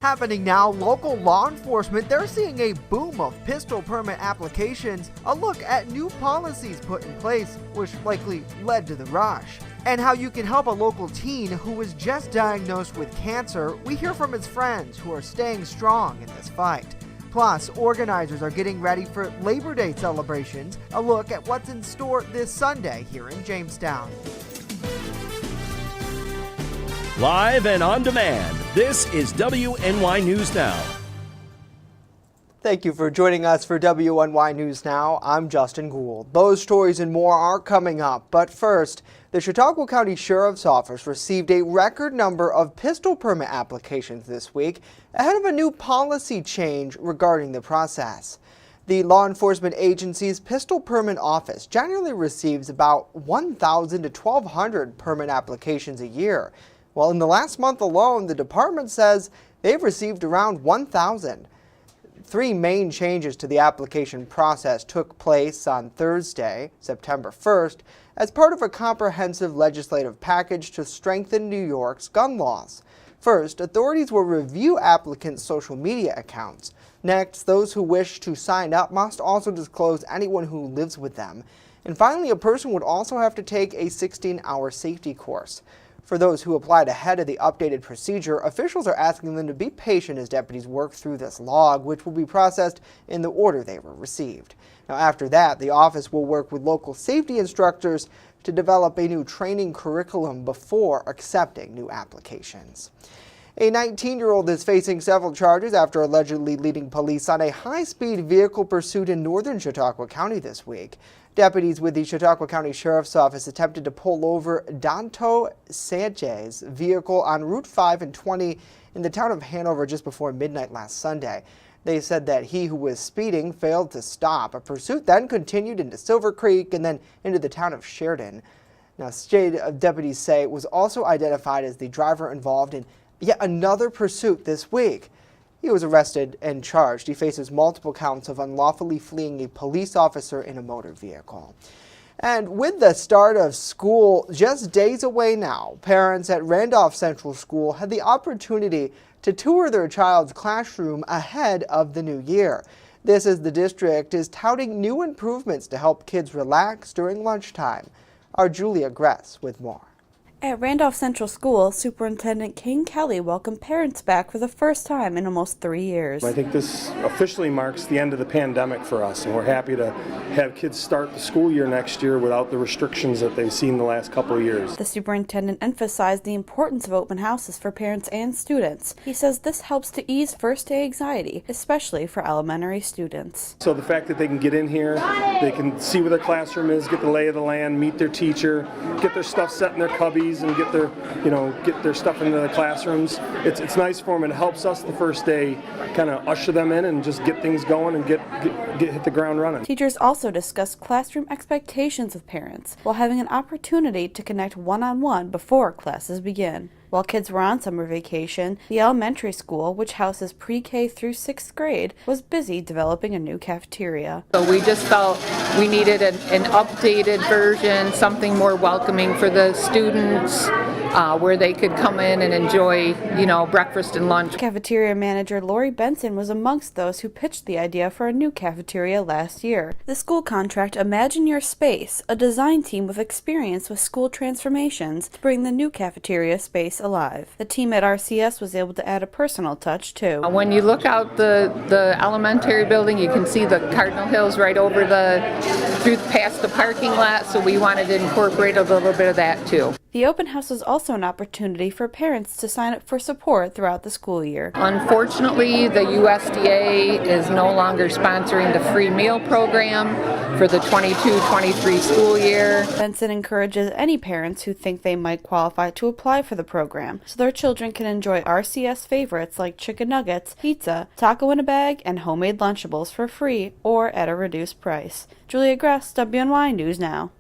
Happening now, local law enforcement, they're seeing a boom of pistol permit applications, a look at new policies put in place, which likely led to the rush. And how you can help a local teen who was just diagnosed with cancer. We hear from his friends who are staying strong in this fight. Plus, organizers are getting ready for Labor Day celebrations, a look at what's in store this Sunday here in Jamestown. Live and on demand, this is WNY News Now. Thank you for joining us for WNY News Now. I'm Justin Gould. Those stories and more are coming up, but first, the Chautauqua County Sheriff's Office received a record number of pistol permit applications this week ahead of a new policy change regarding the process. The law enforcement agency's pistol permit office generally receives about 1,000 to 1,200 permit applications a year. Well, in the last month alone, the department says they've received around 1,000. Three main changes to the application process took place on Thursday, September 1st, as part of a comprehensive legislative package to strengthen New York's gun laws. First, authorities will review applicants' social media accounts. Next, those who wish to sign up must also disclose anyone who lives with them. And finally, a person would also have to take a 16-hour safety course. For those who applied ahead of the updated procedure, officials are asking them to be patient as deputies work through this log, which will be processed in the order they were received. Now, after that, the office will work with local safety instructors to develop a new training curriculum before accepting new applications. A 19-year-old is facing several charges after allegedly leading police on a high-speed vehicle pursuit in northern Chautauqua County this week. Deputies with the Chautauqua County Sheriff's Office attempted to pull over Danto Sanchez's vehicle on Route 5 and 20 in the town of Hanover just before midnight last Sunday. They said that he who was speeding failed to stop. A pursuit then continued into Silver Creek and then into the town of Sheridan. Now, state deputies say it was also identified as the driver involved in yet another pursuit this week. He was arrested and charged. He faces multiple counts of unlawfully fleeing a police officer in a motor vehicle. And with the start of school just days away now, parents at Randolph Central School had the opportunity to tour their child's classroom ahead of the new year. This as the district is touting new improvements to help kids relax during lunchtime. Our Julia Gress with more. At Randolph Central School, Superintendent King Kelly welcomed parents back for the first time in almost 3 years. I think this officially marks the end of the pandemic for us, and we're happy to have kids start the school year next year without the restrictions that they've seen the last couple of years. The superintendent emphasized the importance of open houses for parents and students. He says this helps to ease first-day anxiety, especially for elementary students. So the fact that they can get in here, they can see where their classroom is, get the lay of the land, meet their teacher, get their stuff set in their cubbies, and get their stuff into the classrooms. It's nice for them, and it helps us the first day kind of usher them in and just get things going and get hit the ground running. Teachers also discussed classroom expectations with parents while having an opportunity to connect one-on-one before classes begin. While kids were on summer vacation, the elementary school, which houses pre-K through 6th grade, was busy developing a new cafeteria. So we just felt we needed an updated version, something more welcoming for the students, where they could come in and enjoy, breakfast and lunch. Cafeteria manager Lori Benson was amongst those who pitched the idea for a new cafeteria last year. The school contract Imagine Your Space, a design team with experience with school transformations, to bring the new cafeteria space alive. The team at RCS was able to add a personal touch too. When you look out the elementary building, you can see the Cardinal Hills right over past the parking lot, so we wanted to incorporate a little bit of that too. The open house was also an opportunity for parents to sign up for support throughout the school year. Unfortunately, the USDA is no longer sponsoring the free meal program for the 22-23 school year. Benson encourages any parents who think they might qualify to apply for the program so their children can enjoy RCS favorites like chicken nuggets, pizza, taco in a bag, and homemade Lunchables for free or at a reduced price. Julia Gress, WNY News Now.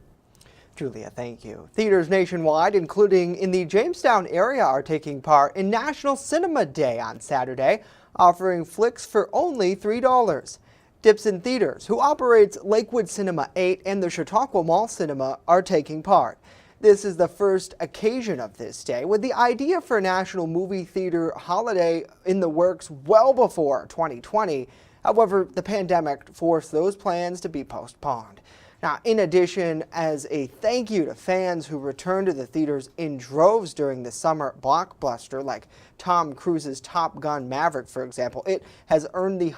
Julia, thank you. Theaters nationwide, including in the Jamestown area, are taking part in National Cinema Day on Saturday, offering flicks for only $3. Dipson Theaters, who operates Lakewood Cinema 8 and the Chautauqua Mall Cinema, are taking part. This is the first occasion of this day, with the idea for a national movie theater holiday in the works well before 2020. However, the pandemic forced those plans to be postponed. Now, in addition, as a thank you to fans who returned to the theaters in droves during the summer blockbuster, like Tom Cruise's Top Gun Maverick, for example, it has earned the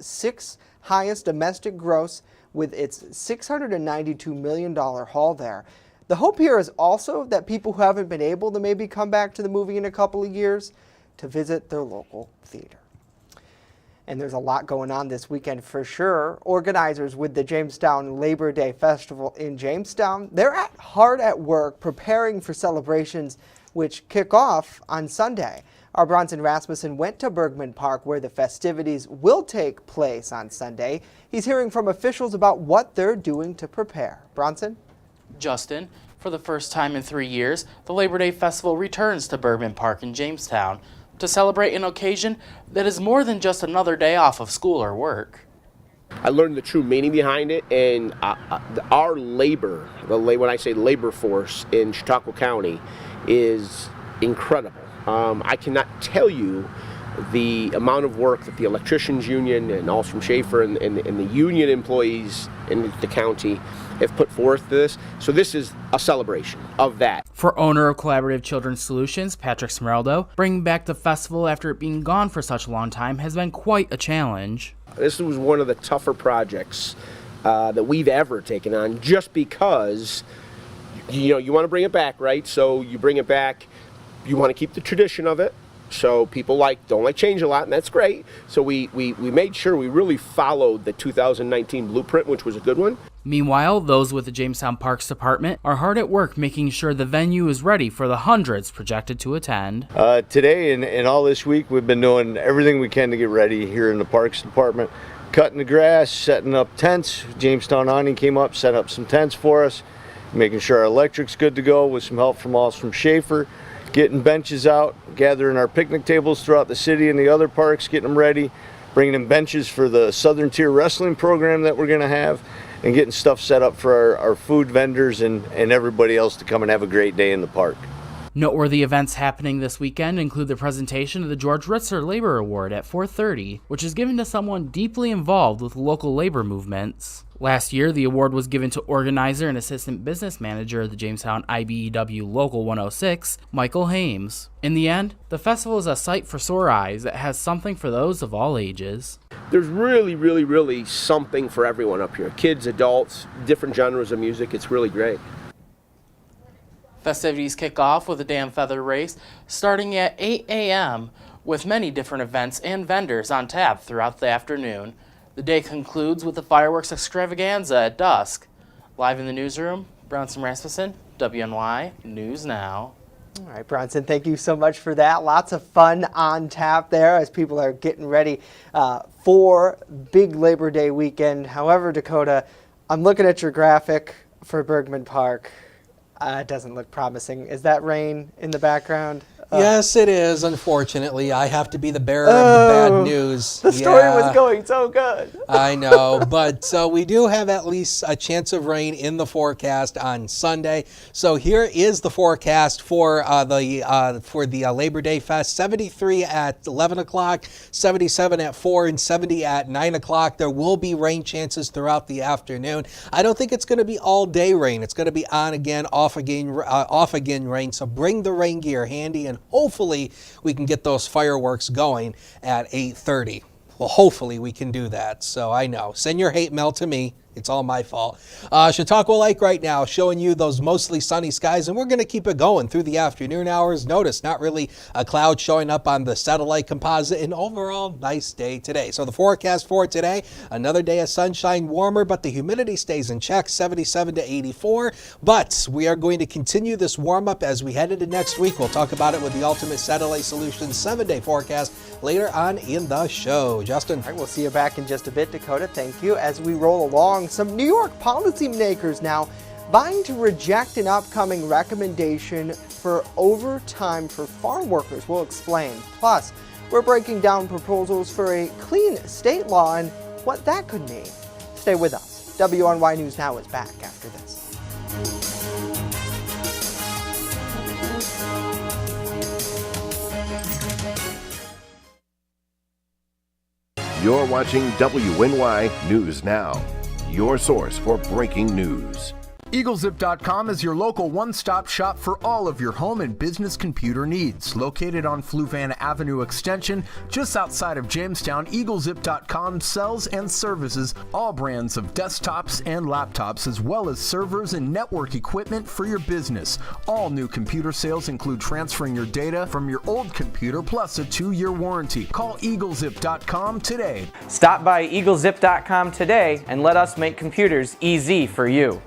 sixth highest domestic gross with its $692 million haul there. The hope here is also that people who haven't been able to maybe come back to the movie in a couple of years to visit their local theater. And there's a lot going on this weekend for sure. Organizers with the Jamestown Labor Day Festival in Jamestown, they're hard at work preparing for celebrations which kick off on Sunday. Our Bronson Rasmussen went to Bergman Park where the festivities will take place on Sunday. He's hearing from officials about what they're doing to prepare. Bronson? Justin, for the first time in 3 years, the Labor Day Festival returns to Bergman Park in Jamestown to celebrate an occasion that is more than just another day off of school or work. I learned the true meaning behind it, and our labor, when I say labor force in Chautauqua County, is incredible. I cannot tell you the amount of work that the electricians union and all from Schaefer and the union employees in the county have put forth to this. So this is a celebration of that. For owner of Collaborative Children's Solutions, Patrick Smeraldo, bringing back the festival after it being gone for such a long time has been quite a challenge. This was one of the tougher projects that we've ever taken on, just because you want to bring it back, right? So you bring it back, you want to keep the tradition of it. So people don't like change a lot, and that's great. So we made sure we really followed the 2019 blueprint, which was a good one. Meanwhile, those with the Jamestown Parks Department are hard at work making sure the venue is ready for the hundreds projected to attend. Today and all this week, we've been doing everything we can to get ready here in the Parks Department. Cutting the grass, setting up tents. Jamestown Awning came up, set up some tents for us, making sure our electric's good to go with some help from Schaefer. Getting benches out, gathering our picnic tables throughout the city and the other parks, getting them ready, bringing in benches for the Southern Tier Wrestling program that we're going to have, and getting stuff set up for our food vendors and everybody else to come and have a great day in the park. Noteworthy events happening this weekend include the presentation of the George Retzer Labor Award at 4:30, which is given to someone deeply involved with local labor movements. Last year, the award was given to organizer and assistant business manager of the Jamestown IBEW Local 106, Michael Hames. In the end, the festival is a sight for sore eyes that has something for those of all ages. There's really something for everyone up here. Kids, adults, different genres of music. It's really great. Festivities kick off with a dam feather race starting at 8 a.m. with many different events and vendors on tap throughout the afternoon. The day concludes with the fireworks extravaganza at dusk. Live in the newsroom, Bronson Rasmussen, WNY News Now. All right, Bronson, thank you so much for that. Lots of fun on tap there as people are getting ready for big Labor Day weekend. However, Dakota, I'm looking at your graphic for Bergman Park. It doesn't look promising. Is that rain in the background? Yes, it is. Unfortunately, I have to be the bearer of the bad news. The story was going so good. I know, but we do have at least a chance of rain in the forecast on Sunday. So here is the forecast for the Labor Day Fest: 73 at 11 o'clock, 77 at 4, and 70 at 9 o'clock. There will be rain chances throughout the afternoon. I don't think it's going to be all day rain. It's going to be on again, off again rain. So bring the rain gear handy, and hopefully we can get those fireworks going at 8:30. Well, hopefully we can do that. So I know. Send your hate mail to me. It's all my fault. Chautauqua Lake right now showing you those mostly sunny skies, and we're going to keep it going through the afternoon hours. Notice not really a cloud showing up on the satellite composite. An overall nice day today. So the forecast for today, another day of sunshine, warmer, but the humidity stays in check, 77 to 84. But we are going to continue this warm up as we head into next week. We'll talk about it with the Ultimate Satellite Solutions 7-day forecast later on in the show. Justin. All right, we'll see you back in just a bit, Dakota. Thank you. As we roll along, some New York policymakers now vying to reject an upcoming recommendation for overtime for farm workers. We'll explain. Plus, we're breaking down proposals for a clean state law and what that could mean. Stay with us. WNY News Now is back after this. You're watching WNY News Now, your source for breaking news. EagleZip.com is your local one-stop shop for all of your home and business computer needs. Located on Fluvan Avenue Extension, just outside of Jamestown, EagleZip.com sells and services all brands of desktops and laptops, as well as servers and network equipment for your business. All new computer sales include transferring your data from your old computer plus a 2-year warranty. Call EagleZip.com today. Stop by EagleZip.com today and let us make computers easy for you.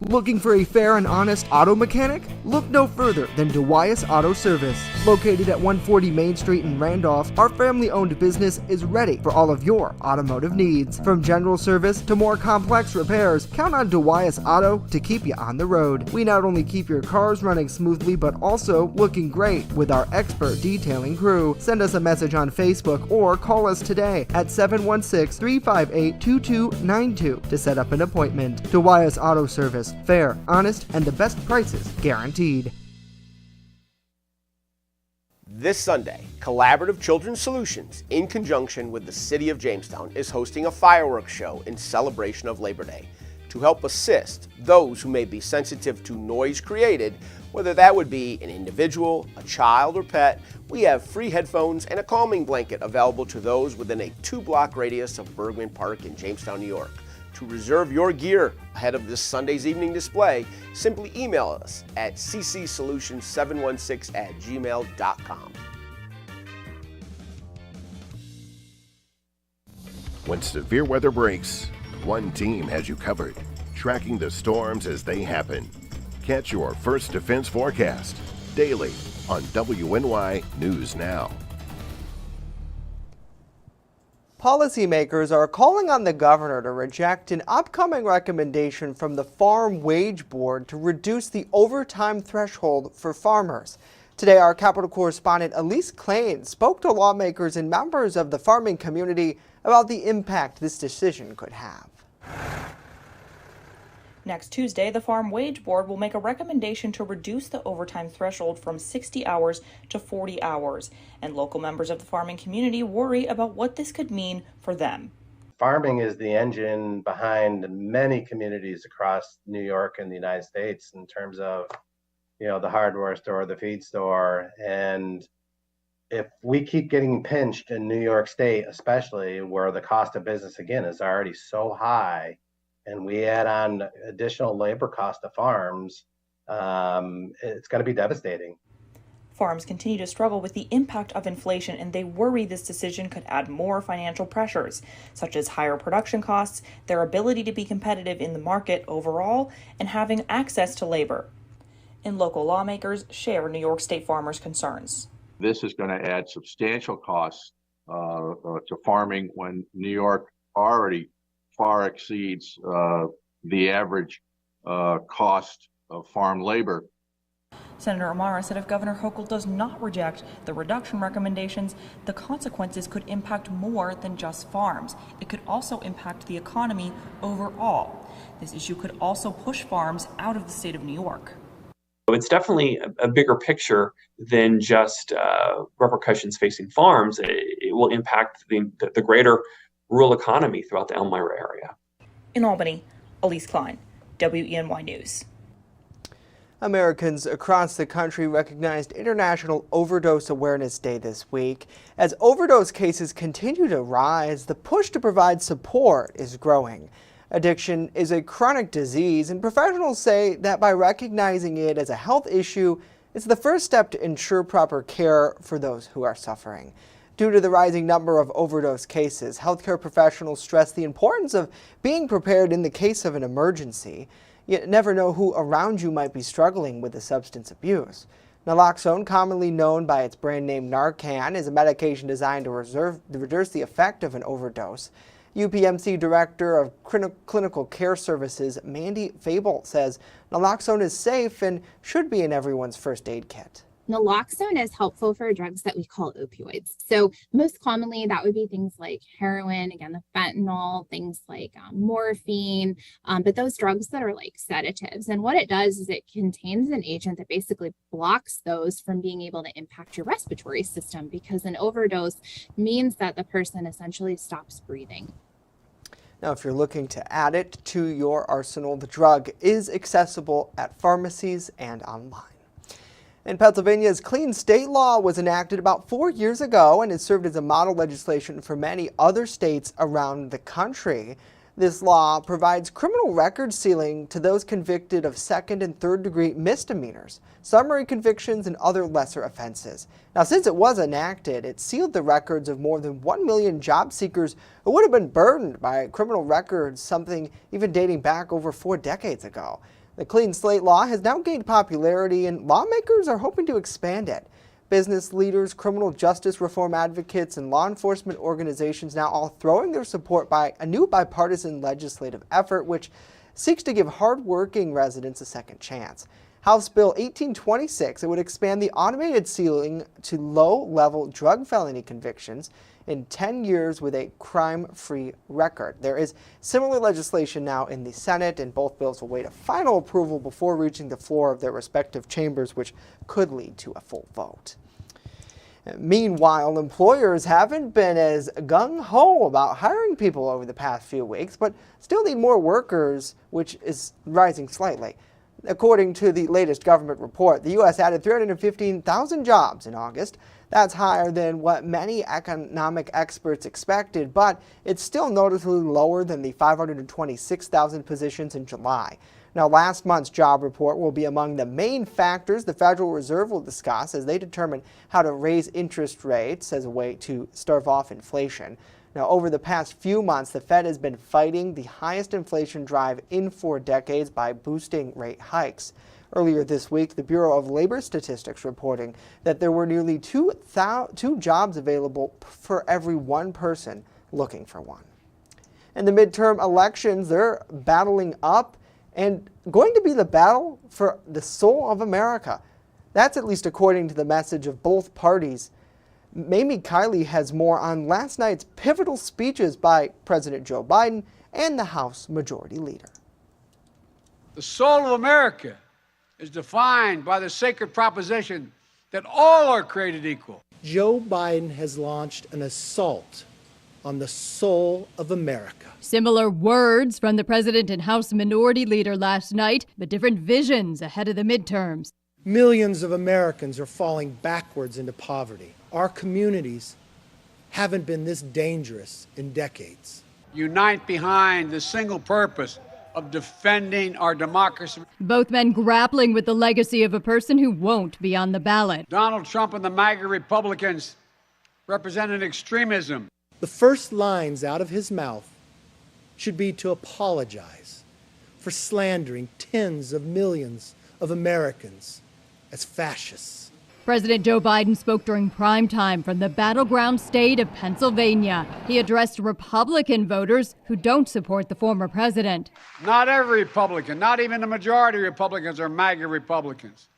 Looking for a fair and honest auto mechanic? Look no further than DeWyas Auto Service. Located at 140 Main Street in Randolph, our family-owned business is ready for all of your automotive needs. From general service to more complex repairs, count on DeWyas Auto to keep you on the road. We not only keep your cars running smoothly, but also looking great with our expert detailing crew. Send us a message on Facebook or call us today at 716-358-2292 to set up an appointment. DeWyas Auto Service. Fair, honest, and the best prices guaranteed. This Sunday, Collaborative Children's Solutions, in conjunction with the City of Jamestown, is hosting a fireworks show in celebration of Labor Day to help assist those who may be sensitive to noise created, whether that would be an individual, a child, or pet. We have free headphones and a calming blanket available to those within a 2-block radius of Bergman Park in Jamestown, New York. To reserve your gear ahead of this Sunday's evening display, simply email us at ccsolutions716@gmail.com. When severe weather breaks, one team has you covered, tracking the storms as they happen. Catch your First Defense forecast daily on WNY News Now. Policymakers are calling on the governor to reject an upcoming recommendation from the Farm Wage Board to reduce the overtime threshold for farmers. Today, our Capitol correspondent Elise Klain spoke to lawmakers and members of the farming community about the impact this decision could have. Next Tuesday, the Farm Wage Board will make a recommendation to reduce the overtime threshold from 60 hours to 40 hours, and local members of the farming community worry about what this could mean for them. Farming is the engine behind many communities across New York and the United States in terms of, the hardware store, the feed store, and if we keep getting pinched in New York State, especially where the cost of business again is already so high, and we add on additional labor cost to farms, it's going to be devastating. Farms continue to struggle with the impact of inflation, and they worry this decision could add more financial pressures, such as higher production costs, their ability to be competitive in the market overall, and having access to labor. And local lawmakers share New York State farmers' concerns. This is going to add substantial costs to farming when New York already far exceeds the average cost of farm labor. Senator Amara said if Governor Hochul does not reject the reduction recommendations, the consequences could impact more than just farms. It could also impact the economy overall. This issue could also push farms out of the state of New York. It's definitely a bigger picture than just repercussions facing farms. It will impact the greater rural economy throughout the Elmira area. In Albany, Elise Klein, WNY News. Americans across the country recognized International Overdose Awareness Day this week. As overdose cases continue to rise, the push to provide support is growing. Addiction is a chronic disease, and professionals say that by recognizing it as a health issue, it's the first step to ensure proper care for those who are suffering. Due to the rising number of overdose cases, healthcare professionals stress the importance of being prepared in the case of an emergency. You never know who around you might be struggling with a substance abuse. Naloxone, commonly known by its brand name Narcan, is a medication designed to reduce the effect of an overdose. UPMC Director of Clinical Care Services, Mandy Fable, says naloxone is safe and should be in everyone's first aid kit. Naloxone is helpful for drugs that we call opioids. So most commonly that would be things like heroin, again, the fentanyl, things like morphine, but those drugs that are like sedatives. And what it does is it contains an agent that basically blocks those from being able to impact your respiratory system, because an overdose means that the person essentially stops breathing. Now, if you're looking to add it to your arsenal, the drug is accessible at pharmacies and online. In Pennsylvania's Clean State Law was enacted about 4 years ago and has served as a model legislation for many other states around the country. This law provides criminal record sealing to those convicted of second and third degree misdemeanors, summary convictions, and other lesser offenses. Now, since it was enacted, it sealed the records of more than 1 million job seekers who would have been burdened by criminal records, something even dating back over 4 decades ago. The Clean Slate Law has now gained popularity, and lawmakers are hoping to expand it. Business leaders, criminal justice reform advocates, and law enforcement organizations now all throwing their support by a new bipartisan legislative effort which seeks to give hardworking residents a second chance. House Bill 1826, it would expand the automated sealing to low-level drug felony convictions in 10 years with a crime-free record. There is similar legislation now in the Senate, and both bills will wait a final approval before reaching the floor of their respective chambers, which could lead to a full vote. Meanwhile, employers haven't been as gung-ho about hiring people over the past few weeks, but still need more workers, which is rising slightly. According to the latest government report, the U.S. added 315,000 jobs in August. That's higher than what many economic experts expected, but it's still noticeably lower than the 526,000 positions in July. Now, last month's job report will be among the main factors the Federal Reserve will discuss as they determine how to raise interest rates as a way to stave off inflation. Now, over the past few months, the Fed has been fighting the highest inflation drive in 4 decades by boosting rate hikes. Earlier this week, the Bureau of Labor Statistics reporting that there were nearly 2 jobs available for every 1 person looking for one. In the midterm elections, they're battling up and going to be the battle for the soul of America. That's at least according to the message of both parties. Mamie Kiley has more on last night's pivotal speeches by President Joe Biden and the House Majority Leader. The soul of America is defined by the sacred proposition that all are created equal. Joe Biden has launched an assault on the soul of America. Similar words from the president and House Minority Leader last night, but different visions ahead of the midterms. Millions of Americans are falling backwards into poverty. Our communities haven't been this dangerous in decades. Unite behind the single purpose of defending our democracy. Both men grappling with the legacy of a person who won't be on the ballot. Donald Trump and the MAGA Republicans represent an extremism. The first lines out of his mouth should be to apologize for slandering tens of millions of Americans as fascists. President Joe Biden spoke during prime time from the battleground state of Pennsylvania. He addressed Republican voters who don't support the former president. Not every Republican, not even the majority of Republicans are MAGA Republicans.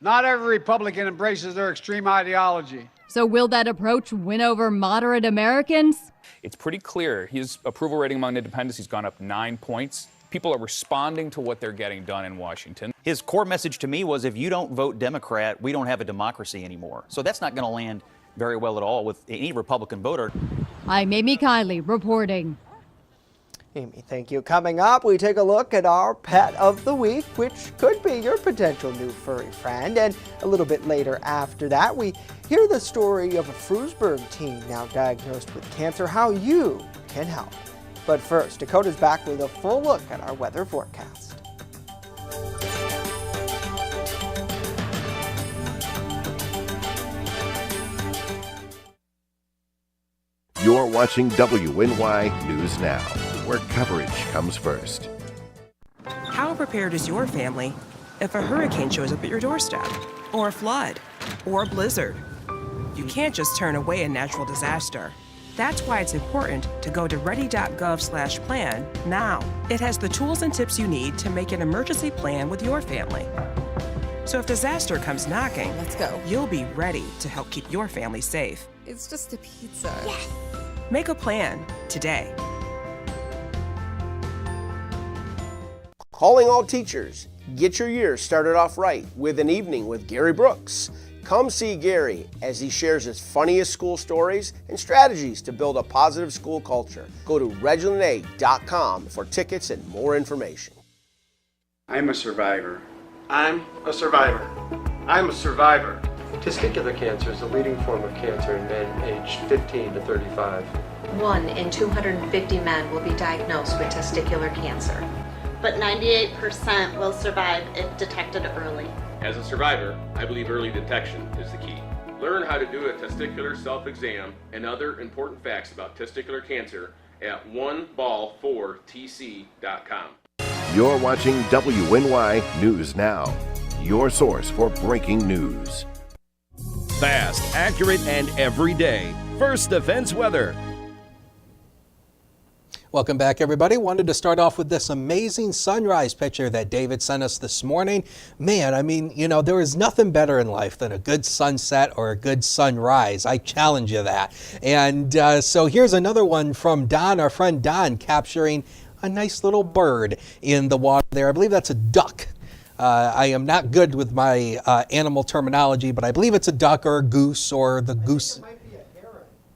Not every Republican embraces their extreme ideology. So will that approach win over moderate Americans? It's pretty clear. His approval rating among independents has gone up 9 points. People are responding to what they're getting done in Washington. His core message to me was, if you don't vote Democrat, we don't have a democracy anymore. So that's not going to land very well at all with any Republican voter. I'm Mamie Kiley reporting. Amy, thank you. Coming up, we take a look at our pet of the week, which could be your potential new furry friend. And a little bit later after that, we hear the story of a Frewsburg teen now diagnosed with cancer, how you can help. But first, Dakota's back with a full look at our weather forecast. You're watching WNY News Now, where coverage comes first. How prepared is your family if a hurricane shows up at your doorstep, or a flood, or a blizzard? You can't just turn away a natural disaster. That's why it's important to go to ready.gov/plan now. It has the tools and tips you need to make an emergency plan with your family. So if disaster comes knocking, let's go. You'll be ready to help keep your family safe. It's just a pizza. Yes. Make a plan today. Calling all teachers. Get your year started off right with an evening with Gary Brooks. Come see Gary as he shares his funniest school stories and strategies to build a positive school culture. Go to ReginaldA.com for tickets and more information. I'm a survivor. I'm a survivor. I'm a survivor. Testicular cancer is the leading form of cancer in men aged 15 to 35. 1 in 250 men will be diagnosed with testicular cancer. But 98% will survive if detected early. As a survivor, I believe early detection is the key. Learn how to do a testicular self-exam and other important facts about testicular cancer at oneball4tc.com. You're watching WNY News Now, your source for breaking news. Fast, accurate, and everyday. First Defense Weather. Welcome back, everybody. Wanted to start off with this amazing sunrise picture that David sent us this morning. Man, I mean, you know, there is nothing better in life than a good sunset or a good sunrise. I challenge you that. And so here's another one from Don, our friend Don, capturing a nice little bird in the water there. I believe that's a duck. I am not good with my animal terminology, but I believe it's a duck or a goose or the goose.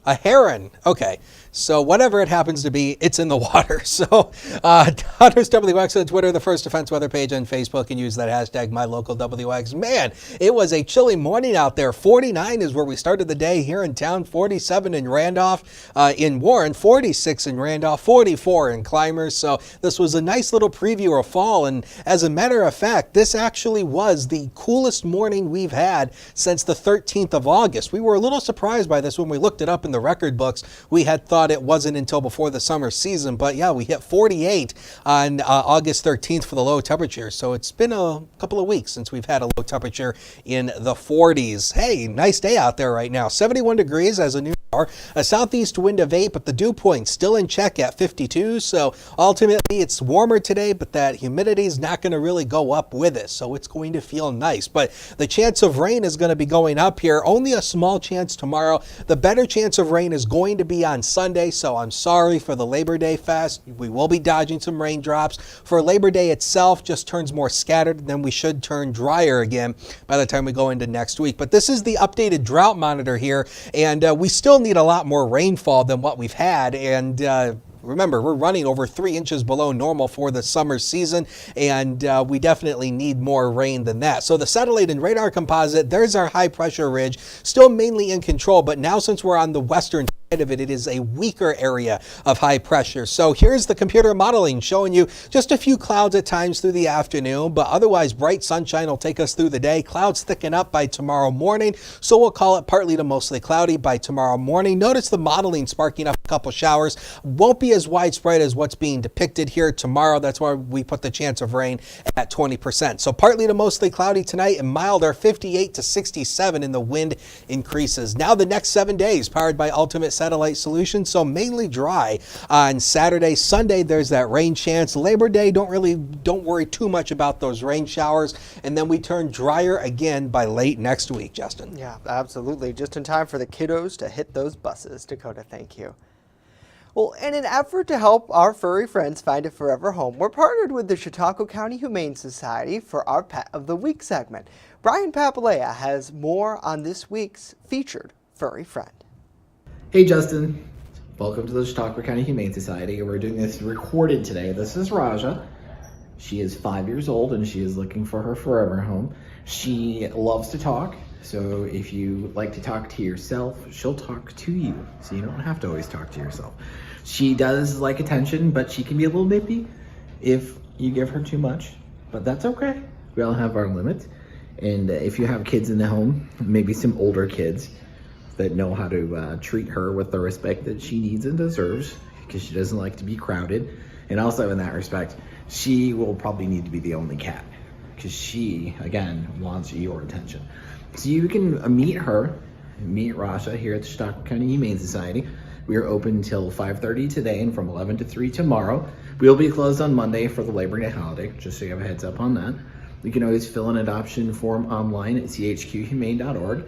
A heron. Okay. So whatever it happens to be, it's in the water. So Hunter's WX on Twitter, the First Defense Weather page on Facebook, and use that hashtag MyLocalWX. Man, it was a chilly morning out there. 49 is where we started the day here in town. 47 in Randolph, in Warren, 46 in Randolph, 44 in Climbers. So this was a nice little preview of fall. And as a matter of fact, this actually was the coolest morning we've had since the 13th of August. We were a little surprised by this when we looked it up in the record books. We had thought it wasn't until before the summer season, but yeah, we hit 48 on August 13th for the low temperature. So it's been a couple of weeks since we've had a low temperature in the 40s. Hey, nice day out there right now. 71 degrees as a new hour. A southeast wind of 8, but the dew point still in check at 52. So ultimately it's warmer today, but that humidity is not going to really go up with it. So it's going to feel nice, but the chance of rain is going to be going up here. Only a small chance tomorrow. The better chance of rain is going to be on Sunday. So I'm sorry for the Labor Day fest. We will be dodging some raindrops. For Labor Day itself, just turns more scattered, then we should turn drier again by the time we go into next week. But this is the updated drought monitor here, and we still need a lot more rainfall than what we've had. And remember, we're running over 3 inches below normal for the summer season, and we definitely need more rain than that. So the satellite and radar composite, there's our high pressure ridge, still mainly in control, but now since we're on the western of it is a weaker area of high pressure. So here's the computer modeling showing you just a few clouds at times through the afternoon, but otherwise bright sunshine will take us through the day. Clouds thicken up by tomorrow morning, so we'll call it partly to mostly cloudy by tomorrow morning. Notice the modeling sparking up a couple showers. Won't be as widespread as what's being depicted here tomorrow. That's why we put the chance of rain at 20%. So partly to mostly cloudy tonight and milder, 58 to 67, and the wind increases. Now the next 7 days powered by Ultimate Satellite Solutions, so mainly dry on Saturday. Sunday, there's that rain chance. Labor Day, don't worry too much about those rain showers, and then we turn drier again by late next week, Justin. Yeah, absolutely. Just in time for the kiddos to hit those buses. Dakota, thank you. Well, in an effort to help our furry friends find a forever home, we're partnered with the Chautauqua County Humane Society for our Pet of the Week segment. Brian Papalea has more on this week's featured furry friend. Hey Justin, welcome to the Chautauqua County Humane Society. We're doing this recorded today. This is Raja. She is 5 years old and she is looking for her forever home. She loves to talk, so if you like to talk to yourself, she'll talk to you, so you don't have to always talk to yourself. She does like attention, but she can be a little nippy if you give her too much, but that's okay. We all have our limits, and if you have kids in the home, maybe some older kids, that know how to treat her with the respect that she needs and deserves, because she doesn't like to be crowded. And also in that respect, she will probably need to be the only cat, because she, again, wants your attention. So you can meet Rasha here at the Chautauqua County Humane Society. We are open until 5:30 today and from 11 to 3 tomorrow. We will be closed on Monday for the Labor Day holiday, just so you have a heads up on that. You can always fill an adoption form online at chqhumane.org.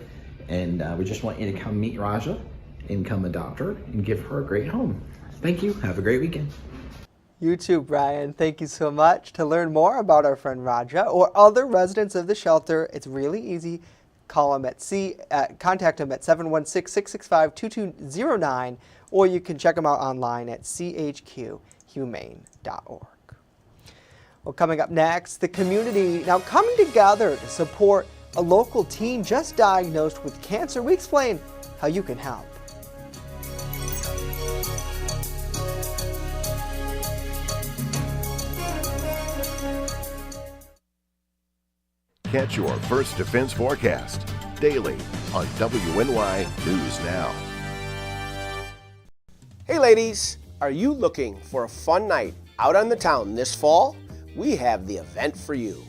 And we just want you to come meet Raja, income adopter, and give her a great home. Thank you. Have a great weekend. You too, Brian. Thank you so much. To learn more about our friend Raja or other residents of the shelter, it's really easy. Call him contact him at 716-665-2209, or you can check him out online at chqhumane.org. Well, coming up next, the community now coming together to support a local teen just diagnosed with cancer. We explain how you can help. Catch your First Defense forecast daily on WNY News Now. Hey ladies, are you looking for a fun night out on the town this fall? We have the event for you.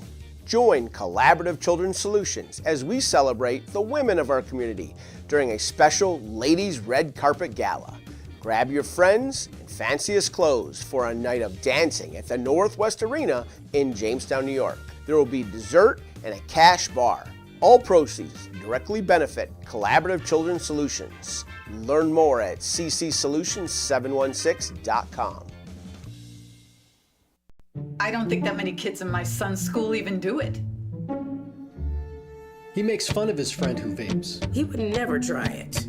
Join Collaborative Children's Solutions as we celebrate the women of our community during a special Ladies Red Carpet Gala. Grab your friends and fanciest clothes for a night of dancing at the Northwest Arena in Jamestown, New York. There will be dessert and a cash bar. All proceeds directly benefit Collaborative Children's Solutions. Learn more at ccsolutions716.com. I don't think that many kids in my son's school even do it. He makes fun of his friend who vapes. He would never try it.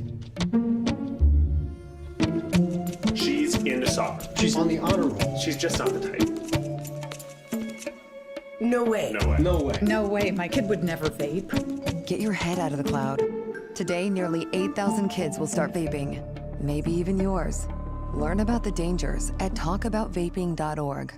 She's into soccer. She's on the honor roll. She's just not the type. No way. No way. No way. No way, my kid would never vape. Get your head out of the cloud. Today, nearly 8,000 kids will start vaping. Maybe even yours. Learn about the dangers at talkaboutvaping.org.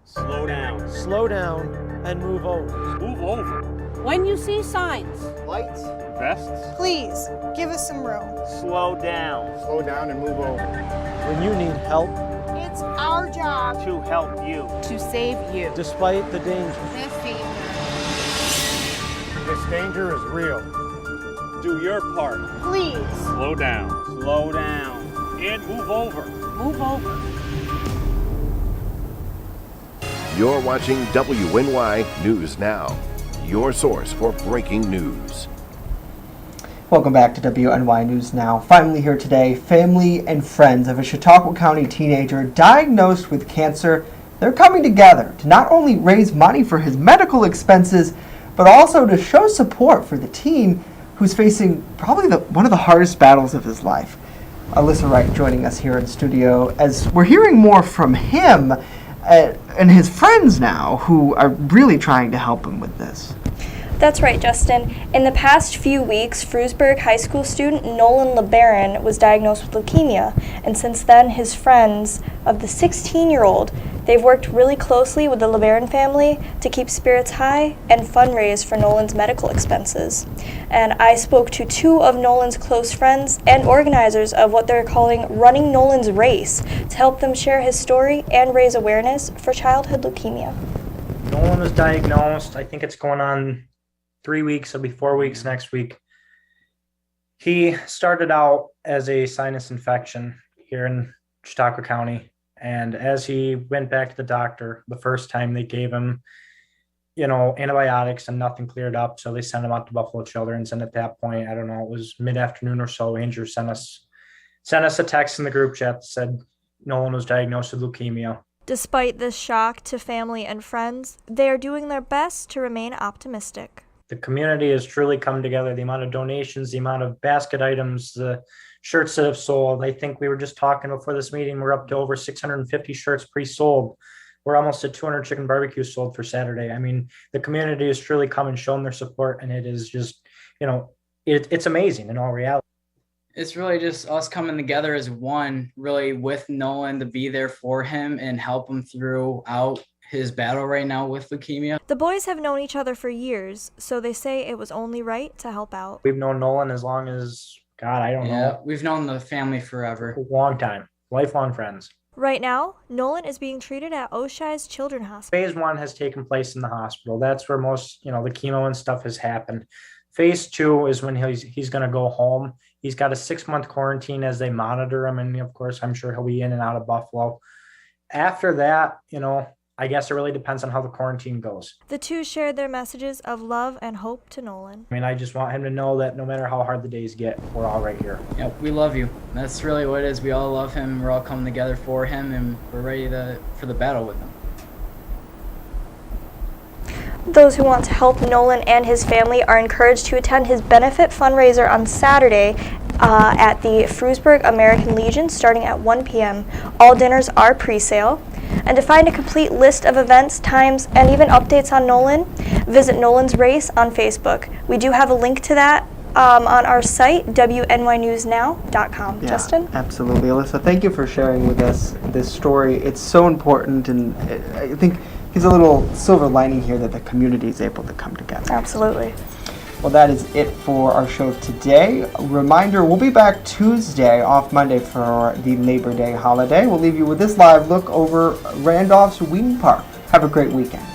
Slow down. Slow down and move over. Move over. When you see signs, Lights. Vests. please give us some room. Slow down. Slow down and move over. When you need help, It's our job to help you. to save you. Despite the danger. This danger is real. Do your part. Please Slow down. Slow down. And move over. move over. You're watching WNY News Now, your source for breaking news. Welcome back to WNY News Now. Finally here today, family and friends of a Chautauqua County teenager diagnosed with cancer. They're coming together to not only raise money for his medical expenses, but also to show support for the teen who's facing probably one of the hardest battles of his life. Alyssa Wright joining us here in studio as we're hearing more from him and his friends now who are really trying to help him with this. That's right, Justin. In the past few weeks, Frewsburg High School student Nolan Lebaron was diagnosed with leukemia, and since then his friends of the 16-year-old, they've worked really closely with the Lebaron family to keep spirits high and fundraise for Nolan's medical expenses. And I spoke to two of Nolan's close friends and organizers of what they're calling Running Nolan's Race to help them share his story and raise awareness for childhood leukemia. Nolan was diagnosed, I think it's going on 3 weeks, it'll be 4 weeks next week. He started out as a sinus infection here in Chautauqua County. And as he went back to the doctor, the first time they gave him, antibiotics and nothing cleared up. So they sent him out to Buffalo Children's. And at that point, I don't know, it was mid-afternoon or so, Andrew sent us a text in the group chat that said Nolan was diagnosed with leukemia. Despite this shock to family and friends, they are doing their best to remain optimistic. The community has truly come together. The amount of donations, the amount of basket items, the shirts that have sold. I think we were just talking before this meeting, we're up to over 650 shirts pre-sold. We're almost at 200 chicken barbecues sold for Saturday. I mean, the community has truly come and shown their support, and it is just, it's amazing in all reality. It's really just us coming together as one, really with Nolan to be there for him and help him throughout his battle right now with leukemia. The boys have known each other for years, so they say it was only right to help out. We've known Nolan as long as, God, I don't know. We've known the family forever. A long time. Lifelong friends. Right now, Nolan is being treated at Oshai's Children's Hospital. Phase 1 has taken place in the hospital. That's where most, the chemo and stuff has happened. Phase 2 is when he's going to go home. He's got a 6-month quarantine as they monitor him. And of course, I'm sure he'll be in and out of Buffalo. After that, I guess it really depends on how the quarantine goes. The two shared their messages of love and hope to Nolan. I mean, I just want him to know that no matter how hard the days get, we're all right here. Yep, we love you. That's really what it is. We all love him. We're all coming together for him, and we're ready for the battle with him. Those who want to help Nolan and his family are encouraged to attend his benefit fundraiser on Saturday at the Frewsburg American Legion starting at 1 p.m. All dinners are pre-sale. And to find a complete list of events, times, and even updates on Nolan, visit Nolan's Race on Facebook. We do have a link to that on our site, WNYNewsNow.com. Yeah, Justin? Absolutely. Alyssa, thank you for sharing with us this story. It's so important, and I think he's a little silver lining here that the community is able to come together. Absolutely. Well, that is it for our show today. A reminder, we'll be back Tuesday, off Monday for the Labor Day holiday. We'll leave you with this live look over Randolph's Wing Park. Have a great weekend.